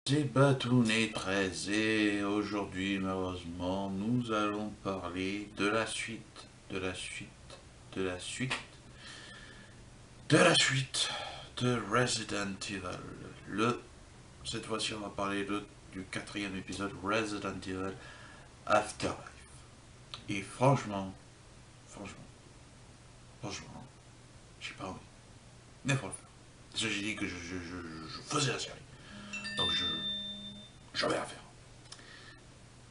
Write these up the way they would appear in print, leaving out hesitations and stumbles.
C'est Batounet 13 et aujourd'hui malheureusement nous allons parler de la suite, de la suite, de la suite, de la suite de Resident Evil. Cette fois-ci on va parler du quatrième épisode Resident Evil Afterlife. Et franchement, franchement, j'ai pas envie. Mais faut le faire. Parce que j'ai dit que je faisais la série. Donc je vais la faire.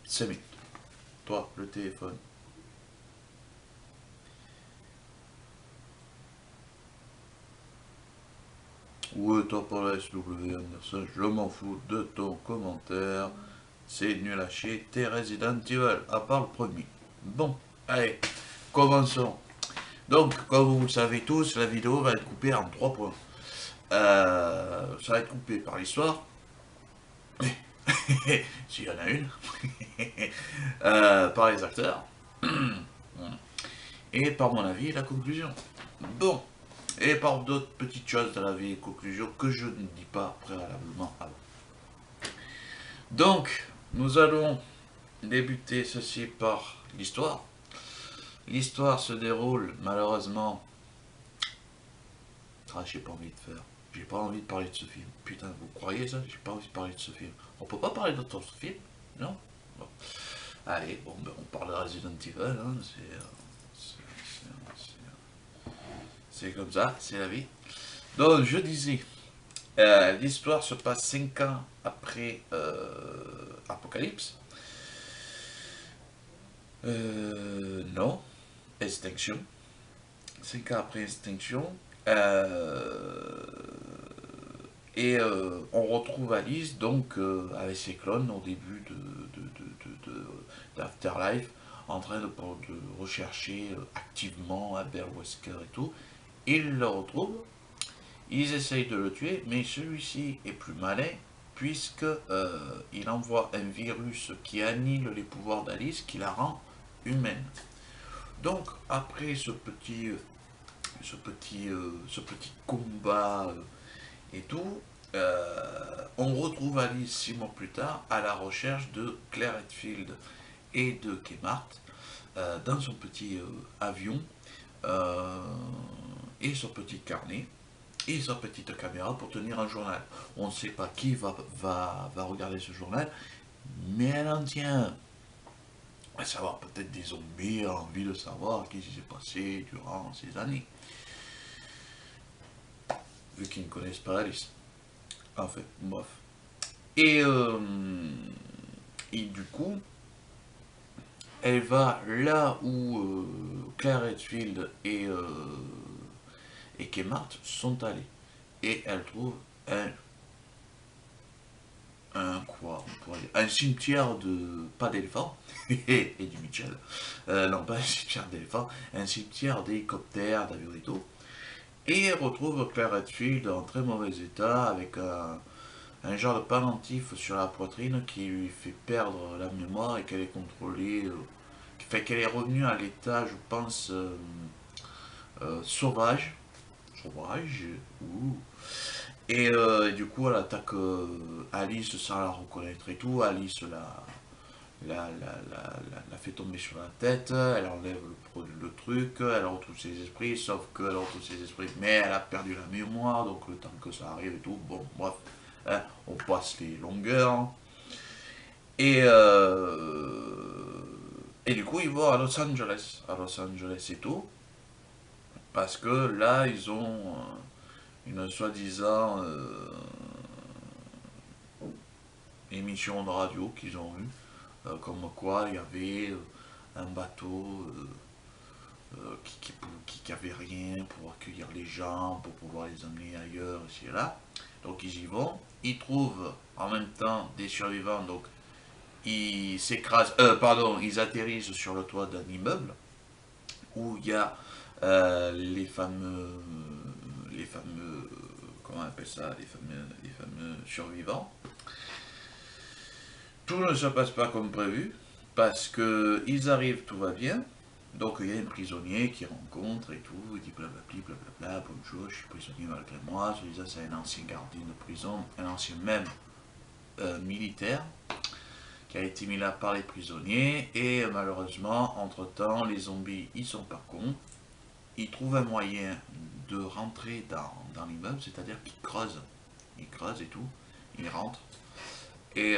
5 minutes. Toi, le téléphone. Ouais, toi pour la SW Anderson, je m'en fous de ton commentaire. C'est nul à chier, t'es Resident Evil, à part le premier. Bon, allez, commençons. Donc, comme vous le savez tous, la vidéo va être coupée en 3 points. Ça va être coupé par l'histoire, s'il y en a une, par les acteurs, et par mon avis, la conclusion. Bon, et par d'autres petites choses dans la vie et conclusion que je ne dis pas préalablement avant. Donc, nous allons débuter ceci par l'histoire. L'histoire se déroule malheureusement. Ah, j'ai pas envie de faire. J'ai pas envie de parler de ce film. Putain, vous croyez ça? J'ai pas envie de parler de ce film. On peut pas parler d'autres films? Non? Bon. Allez, bon, ben, on parle de Resident Evil. Hein, c'est comme ça, c'est la vie. Donc, je disais, l'histoire se passe 5 ans après Apocalypse. Non, Extinction. 5 ans après Extinction. Euh, on retrouve Alice donc avec ses clones au début d'Afterlife en train de rechercher activement Albert Wesker et tout. Ils le retrouvent, ils essayent de le tuer, mais celui-ci est plus malin puisque il envoie un virus qui annihile les pouvoirs d'Alice, qui la rend humaine. Donc après ce petit combat et tout, on retrouve Alice 6 mois plus tard à la recherche de Claire Redfield et de Kmart dans son petit avion euh, et son petit carnet et sa petite caméra pour tenir un journal. On ne sait pas qui va regarder ce journal, mais elle en tient. À savoir, peut-être des zombies ont envie de savoir ce qui s'est passé durant ces années, vu qu'ils ne connaissent pas Alice. En fait, bref. Et, euh, et du coup, elle va là où Claire Redfield et Kmart sont allés. Et elle trouve un quoi, on pourrait dire, un cimetière de, pas d'éléphants, et du Mitchell, non pas un cimetière d'éléphants, un cimetière d'hélicoptères, d'avions et tout. Et elle retrouve Claire Redfield en très mauvais état, avec un genre de pendentif sur la poitrine qui lui fait perdre la mémoire et qu'elle est contrôlée, qui fait qu'elle est revenue à l'état, je pense, sauvage. Sauvage, ouh. Et du coup, elle attaque Alice sans la reconnaître et tout. Alice la fait tomber sur la tête, elle enlève le truc, elle retrouve ses esprits, sauf qu'elle retrouve ses esprits, mais elle a perdu la mémoire, donc le temps que ça arrive et tout, bon, bref, hein, on passe les longueurs. Et, et du coup, ils vont à Los Angeles et tout, parce que là, ils ont une soi-disant émission de radio qu'ils ont eue, comme quoi il y avait un bateau qui avait rien pour accueillir les gens, pour pouvoir les emmener ailleurs, ici et là. Donc ils y vont, ils trouvent en même temps des survivants, donc ils s'écrasent, pardon, ils atterrissent sur le toit d'un immeuble où il y a les fameux, comment on appelle ça, les fameux survivants. Tout ne se passe pas comme prévu, parce que ils arrivent, tout va bien. Donc il y a un prisonnier qui rencontre et tout, il dit blablabla, blablabla, bonjour, je suis prisonnier malgré moi, celui-là c'est un ancien gardien de prison, un ancien même militaire qui a été mis là par les prisonniers, et malheureusement, entre-temps, les zombies, ils sont pas cons, ils trouvent un moyen de rentrer dans l'immeuble, c'est-à-dire ils creusent et tout, ils rentrent, et,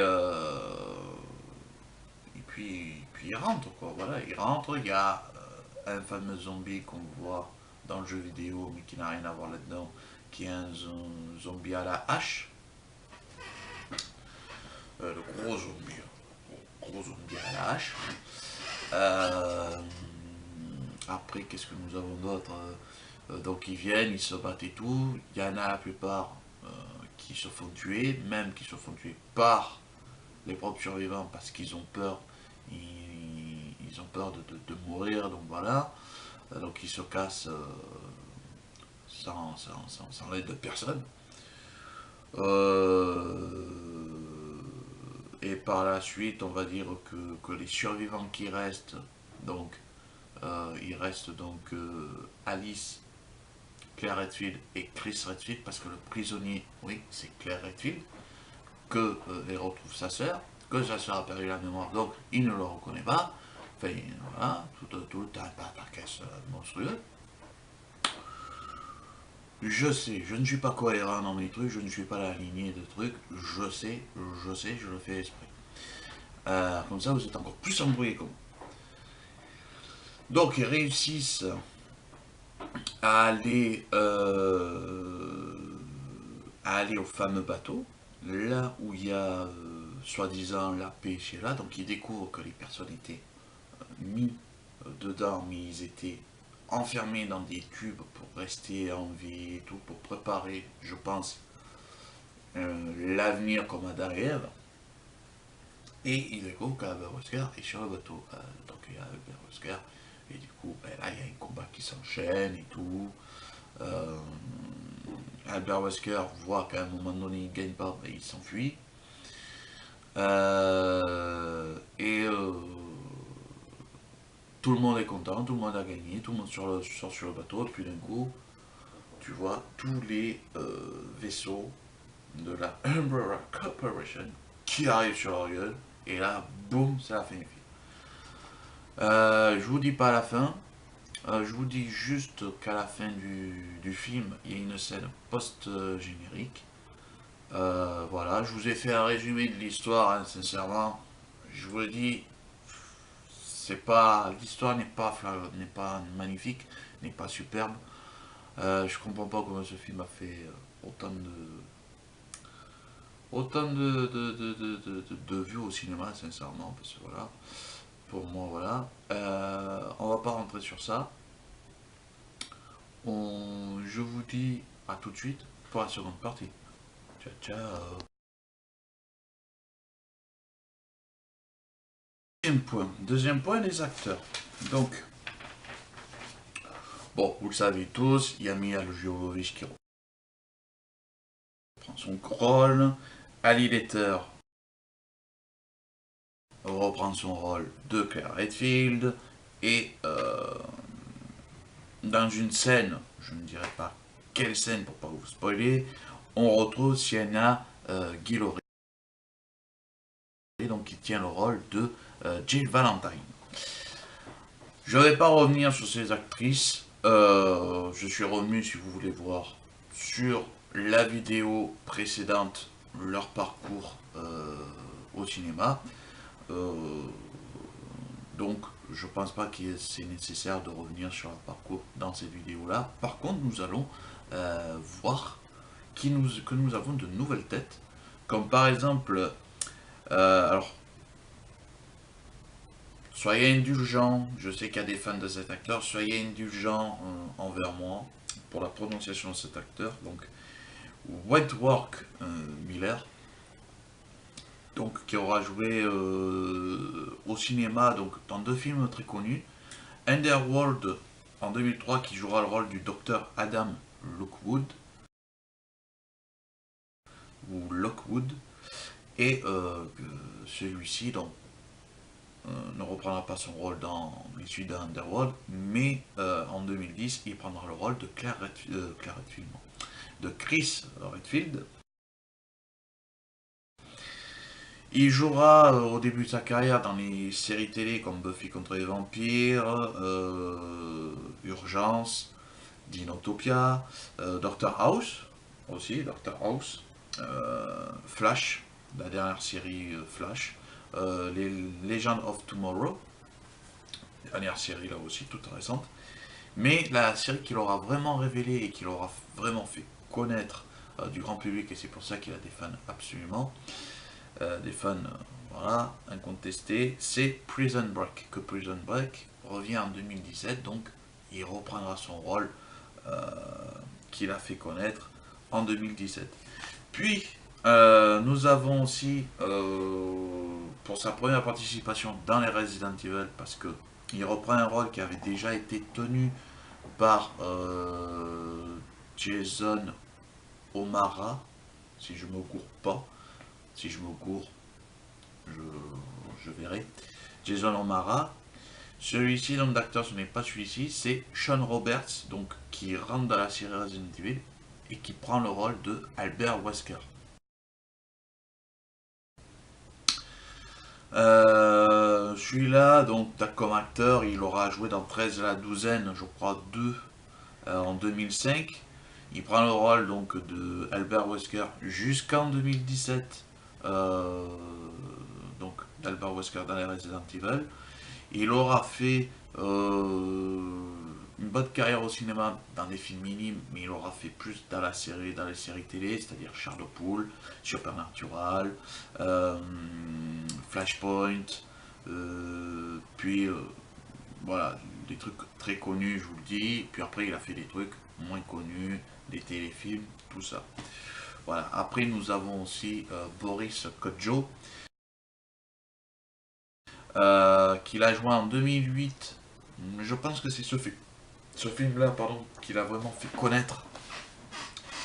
puis ils rentrent, quoi, voilà, ils rentrent, il y a un fameux zombie qu'on voit dans le jeu vidéo, mais qui n'a rien à voir là-dedans, qui est un zombie à la hache, le gros zombie à la hache. Euh, Après, qu'est-ce que nous avons d'autre? Donc ils viennent, ils se battent et tout. Il y en a la plupart qui se font tuer, même qui se font tuer par les propres survivants parce qu'ils ont peur. Ils ont peur de mourir, donc voilà. Donc ils se cassent sans l'aide de personne. Et par la suite, on va dire que les survivants qui restent, donc il reste donc Alice, Claire Redfield et Chris Redfield, parce que le prisonnier, oui, c'est Claire Redfield, que elle retrouve sa sœur, que sa sœur a perdu la mémoire, donc il ne le reconnaît pas. Enfin, voilà, tout un pataquès monstrueux. Je sais, je ne suis pas cohérent dans mes trucs, je ne suis pas la lignée de trucs, je sais, je le fais exprès. Comme ça, vous êtes encore plus embrouillés que moi. Donc, ils réussissent à aller au fameux bateau, là où il y a soi-disant la paix chez là. Donc, ils découvrent que les personnes étaient mis dedans, mais ils étaient enfermés dans des tubes pour rester en vie et tout, pour préparer, je pense, l'avenir comme Adam et Ève. Et il découvre qu'Albert Wesker est sur le bateau. Donc il y a Albert Wesker, et du coup, ben là, il y a un combat qui s'enchaîne et tout. Euh, Albert Wesker voit qu'à un moment donné, il ne gagne pas, ben, il s'enfuit. Et tout le monde est content, tout le monde a gagné, tout le monde sort sur le bateau, et puis d'un coup, tu vois tous les vaisseaux de la Umbrella Corporation qui arrivent sur leur gueule, et là, boum, c'est la fin du film. Je vous dis pas la fin, je vous dis juste qu'à la fin du film, il y a une scène post-générique. Voilà, je vous ai fait un résumé de l'histoire, hein, sincèrement. Je vous le dis, c'est pas, l'histoire n'est pas magnifique, n'est pas superbe. Je comprends pas comment ce film a fait autant de vues au cinéma, sincèrement, parce que voilà, pour moi, voilà. On va pas rentrer sur ça. Je vous dis à tout de suite pour la seconde partie. Ciao, ciao. Deuxième point, les acteurs. Donc, bon, vous le savez tous, il y a Mia Jovovich qui reprend son rôle, Ali Letter reprend son rôle de Claire Redfield, et dans une scène, je ne dirai pas quelle scène pour pas vous spoiler, on retrouve Sienna Guillory, donc qui tient le rôle de Jill Valentine. Je ne vais pas revenir sur ces actrices, je suis revenu, si vous voulez voir, sur la vidéo précédente, leur parcours au cinéma. Donc, je pense pas que c'est nécessaire de revenir sur leur parcours dans cette vidéo-là. Par contre, nous allons voir que nous avons de nouvelles têtes, comme par exemple, alors, soyez indulgents, je sais qu'il y a des fans de cet acteur, soyez indulgents envers moi pour la prononciation de cet acteur, donc Wentworth Miller, donc qui aura joué au cinéma donc dans deux films très connus, Underworld en 2003 qui jouera le rôle du docteur Adam Lockwood, ou Lockwood, et celui-ci donc ne reprendra pas son rôle dans l'issue d'Underworld, mais en 2010 il prendra le rôle de de Chris Redfield. Il jouera au début de sa carrière dans les séries télé comme Buffy contre les vampires, Urgence, Dinotopia, Doctor House, aussi, Doctor House, Flash, la dernière série Flash, les Legends of Tomorrow, dernière série là aussi, toute récente. Mais la série qui l'aura vraiment révélé et qui l'aura vraiment fait connaître du grand public, et c'est pour ça qu'il a des fans absolument, des fans, voilà, incontestés, c'est Prison Break. Que Prison Break revient en 2017, donc il reprendra son rôle qu'il a fait connaître en 2017. Puis, nous avons aussi, pour sa première participation dans les Resident Evil, parce que il reprend un rôle qui avait déjà été tenu par Jason O'Mara, si je me gourre pas, si je me gourre, je, je verrai. Jason O'Mara. Celui-ci, le nom d'acteur, ce n'est pas celui-ci, c'est Sean Roberts, donc qui rentre dans la série Resident Evil et qui prend le rôle de Albert Wesker. Celui-là, donc comme acteur, il aura joué dans 13 à la douzaine, je crois 2 en 2005. Il prend le rôle donc de Albert Wesker jusqu'en 2017. Donc d'Albert Wesker dans les Resident Evil. Il aura fait une bonne carrière au cinéma dans des films minimes, mais il aura fait plus dans la série, dans les séries télé, c'est-à-dire Sherlock, Supernatural, Flashpoint, puis voilà, des trucs très connus, je vous le dis. Puis après, il a fait des trucs moins connus, des téléfilms, tout ça. Voilà. Après, nous avons aussi Boris Kodjoe, qu'il a joué en 2008. Je pense que c'est ce film-là, pardon, qu'il a vraiment fait connaître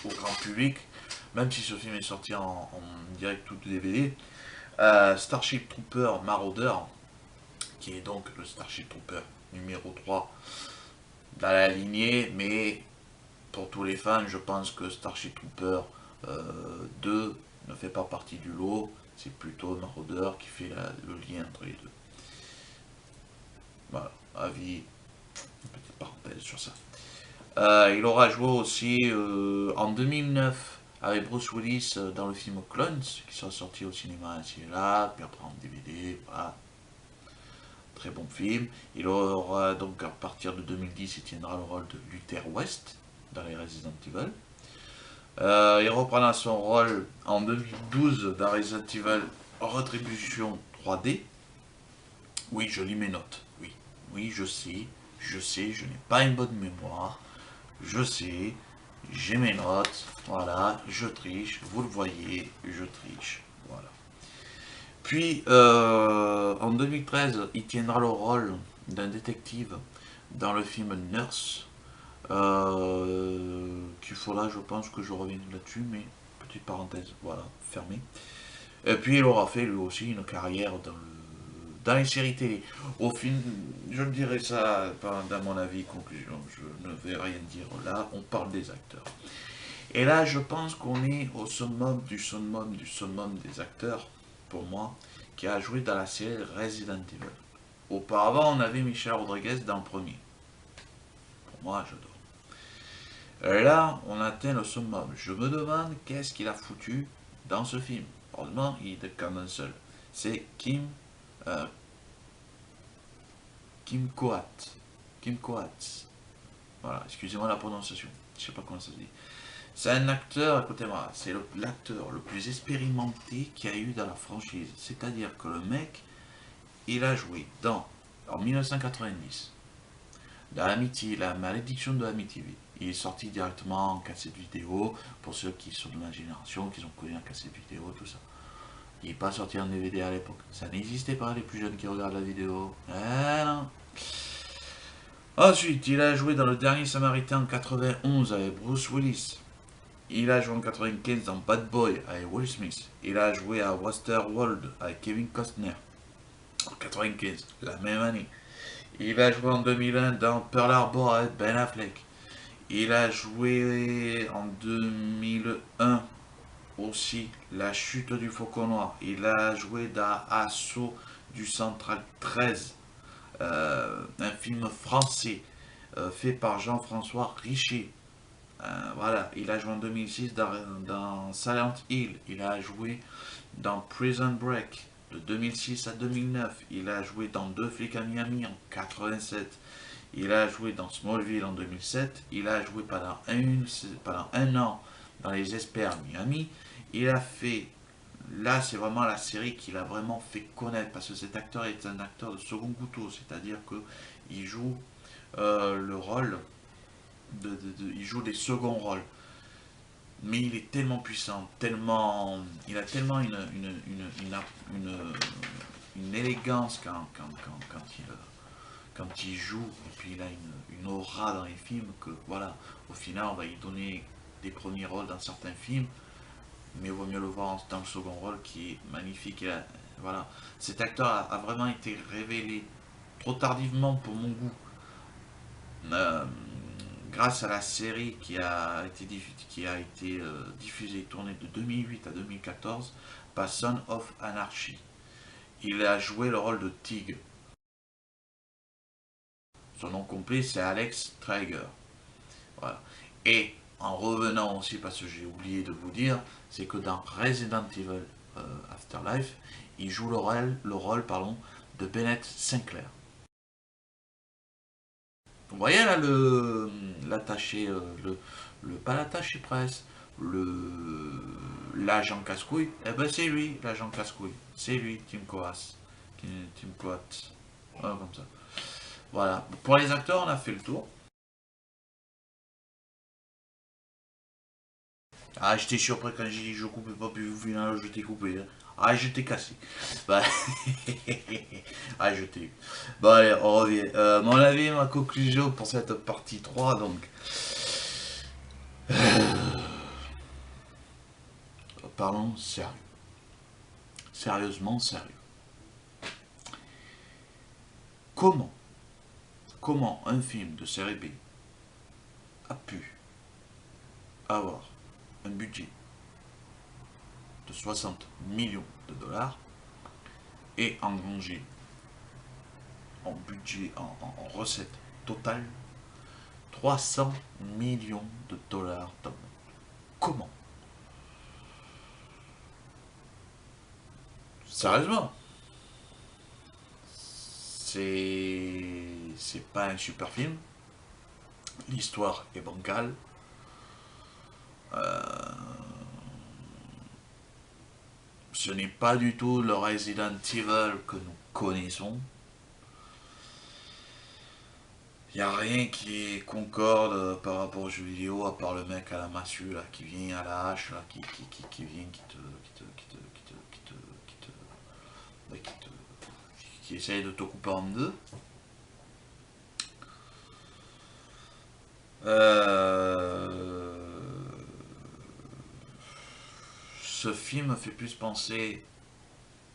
au grand public, même si ce film est sorti en direct ou DVD. Starship Trooper Marauder, qui est donc le Starship Trooper numéro 3 dans la lignée, mais pour tous les fans, je pense que Starship Trooper 2 ne fait pas partie du lot, c'est plutôt Marauder qui fait le lien entre les deux. Voilà, avis, une petite parenthèse sur ça. Il aura joué aussi en 2009 avec Bruce Willis dans le film Clones, qui sont sortis au cinéma ainsi et là, puis après en DVD, voilà. Très bon film. Il aura donc à partir de 2010, il tiendra le rôle de Luther West dans les Resident Evil. Il reprendra son rôle en 2012 dans Resident Evil Retribution 3D. Oui, je lis mes notes. Oui, oui, je sais, je n'ai pas une bonne mémoire. Je sais, j'ai mes notes. Voilà, je triche. Vous le voyez, je triche. Voilà. Puis, en 2013, il tiendra le rôle d'un détective dans le film Nurse. Qu'il faudra, je pense, que je revienne là-dessus, mais petite parenthèse, voilà, fermée. Et puis, il aura fait lui aussi une carrière dans les séries télé. Au film, je ne dirai ça pas dans mon avis, conclusion, je ne vais rien dire là, on parle des acteurs. Et là, je pense qu'on est au summum du summum du summum des acteurs, pour moi, qui a joué dans la série Resident Evil. Auparavant, on avait Michel Rodriguez dans le premier. Pour moi, j'adore. Là, on atteint le summum. Je me demande qu'est-ce qu'il a foutu dans ce film. Heureusement, il est quand même seul. C'est Kim Coat. Kim Coates. Voilà, excusez-moi la prononciation. Je sais pas comment ça se dit. C'est un acteur, écoutez-moi, c'est l'acteur le plus expérimenté qu'il y a eu dans la franchise. C'est-à-dire que le mec, il a joué en 1990, dans Amity, la malédiction de Amityville. Il est sorti directement en cassette vidéo, pour ceux qui sont de ma génération, qui ont connu la cassette vidéo, tout ça. Il n'est pas sorti en DVD à l'époque. Ça n'existait pas, les plus jeunes qui regardent la vidéo. Eh non. Ensuite, il a joué dans Le Dernier Samaritain en 91 avec Bruce Willis. Il a joué en 95 dans Bad Boy avec Will Smith. Il a joué à Waterworld avec Kevin Costner en 95, la même année. Il a joué en 2001 dans Pearl Harbor avec Ben Affleck. Il a joué en 2001 aussi La Chute du Faucon Noir. Il a joué dans Assaut du Central 13, un film français fait par Jean-François Richer. Voilà, il a joué en 2006 dans Silent Hill. Il a joué dans Prison Break de 2006 à 2009. Il a joué dans Deux flics à Miami en 87. Il a joué dans Smallville en 2007. Il a joué pendant un an dans Les Experts Miami. Il a fait, là c'est vraiment la série qu'il a vraiment fait connaître parce que cet acteur est un acteur de second couteau, c'est-à-dire qu'il joue le rôle, il joue des seconds rôles. Mais il est tellement puissant, tellement, il a tellement une élégance quand il joue, et puis il a une aura dans les films que voilà, au final on va lui donner des premiers rôles dans certains films, mais il vaut mieux le voir dans le second rôle qui est magnifique. Voilà, cet acteur a vraiment été révélé trop tardivement pour mon goût, euh, grâce à la série qui a été diffusée et tournée de 2008 à 2014 par Son of Anarchy. Il a joué le rôle de Tig. Son nom complet c'est Alex Traeger. Voilà. Et en revenant aussi, parce que j'ai oublié de vous dire, c'est que dans Resident Evil Afterlife, il joue le rôle pardon, de Bennett Sinclair. Vous voyez là l'attaché, pas l'attaché presse, l'agent casse-couille, eh ben c'est lui, l'agent casse-couille. C'est lui, Tim Coas. Tim Coates. Voilà, comme ça. Voilà. Pour les acteurs, on a fait le tour. Ah, j'étais surpris quand j'ai dit je coupais pas, puis au final je t'ai coupé. Hein. Ah, je t'ai cassé. Bah... ah, je t'ai. Bon, allez, on revient. Mon avis, ma conclusion pour cette partie 3 donc. Parlons sérieux. Sérieusement sérieux. Comment, comment un film de série B a pu avoir un budget de 60 millions de dollars et engranger en budget, en recette totale, 300 millions de dollars dans le monde. Comment? Sérieusement, c'est pas un super film. L'histoire est bancale. Ce n'est pas du tout le Resident Evil que nous connaissons. Il n'y a rien qui concorde par rapport aux jeux vidéo, à part le mec à la massue là, qui vient à la hache, là, qui vient, qui essaye de te couper en deux. Ce film fait plus penser,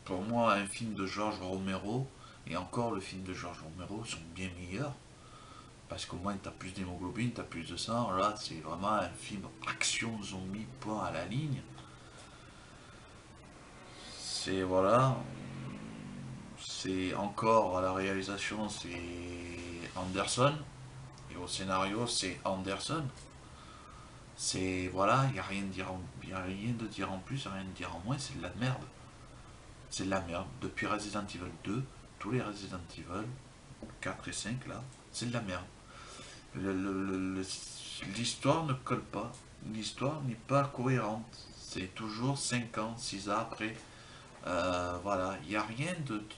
pour moi, à un film de George Romero, et encore, le film de George Romero sont bien meilleurs, parce qu'au moins t'as plus d'hémoglobine, t'as plus de sang. Là, c'est vraiment un film action zombie, point à la ligne. C'est voilà, c'est encore à la réalisation, c'est Anderson, et au scénario, c'est Anderson. C'est voilà, il n'y a rien de dire, y a rien de dire en plus, rien de dire en moins, c'est de la merde. C'est de la merde. Depuis Resident Evil 2, tous les Resident Evil 4 et 5 là, c'est de la merde. L'histoire ne colle pas, l'histoire n'est pas cohérente. C'est toujours 5 ans, 6 ans après. Voilà, il n'y a rien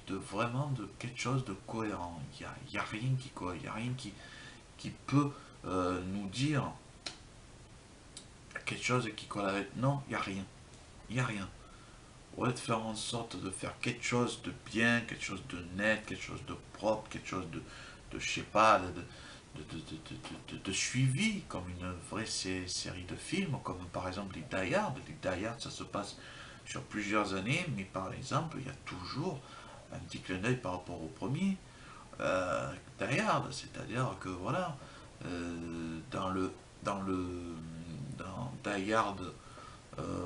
vraiment de quelque chose de cohérent. Il y a rien qui colle, il n'y a rien qui peut nous dire quelque chose qui colle avec. Non, il n'y a rien. Il n'y a rien. Ouais, de faire en sorte de faire quelque chose de bien, quelque chose de net, quelque chose de propre, quelque chose je sais pas, de suivi, comme une vraie série de films, comme par exemple les Die Hard. Les Die Hard, ça se passe sur plusieurs années, mais par exemple, il y a toujours un petit clin d'œil par rapport au premier Die Hard, c'est-à-dire que voilà, dans Die Hard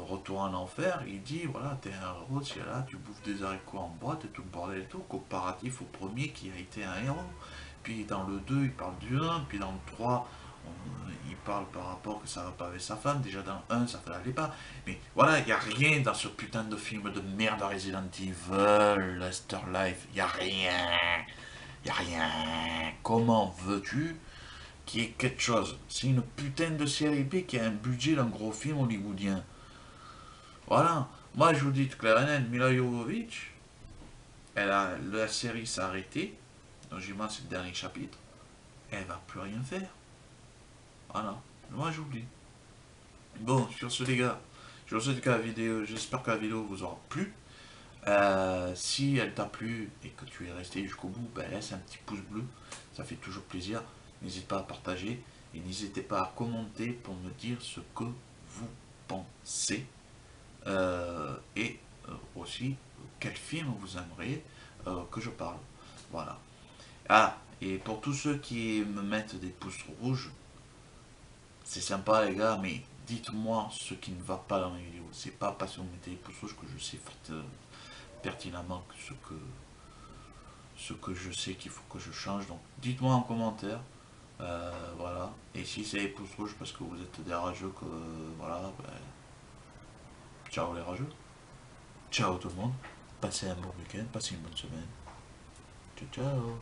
Retour en enfer, il dit, voilà, t'es un héros, c'est là, tu bouffes des haricots en boîte et tout le bordel et tout, comparatif au premier qui a été un héros. Puis dans le 2 il parle du un, puis dans le 3 il parle par rapport que ça va pas avec sa femme, déjà dans le 1 ça ne allait pas. Mais voilà, il n'y a rien dans ce putain de film de merde Resident Evil, Afterlife, il n'y a rien. Il n'y a rien. Comment veux-tu qu'il y ait quelque chose? C'est une putain de série B qui a un budget d'un gros film hollywoodien. Voilà. Moi, je vous dis clair et net, Mila Jovovich, la série s'est arrêtée. Donc, j'ai c'est le dernier chapitre. Elle va plus rien faire. Voilà. Moi, j'oublie. Bon, sur ce, les gars, j'espère que la vidéo vous aura plu. Si elle t'a plu et que tu es resté jusqu'au bout, ben laisse un petit pouce bleu. Ça fait toujours plaisir. N'hésite pas à partager. Et n'hésitez pas à commenter pour me dire ce que vous pensez. Et aussi quel film vous aimeriez que je parle. Voilà. Ah, et pour tous ceux qui me mettent des pouces rouges, c'est sympa les gars, mais dites-moi ce qui ne va pas dans mes vidéos. C'est pas parce que vous mettez des pouces rouges que je sais pertinemment ce que je sais qu'il faut que je change. Donc dites-moi en commentaire. Voilà. Et si c'est les pouces rouges parce que vous êtes des rageux, que voilà, ben, ciao les rageux. Ciao tout le monde, passez un bon week-end, passez une bonne semaine. Ciao ciao.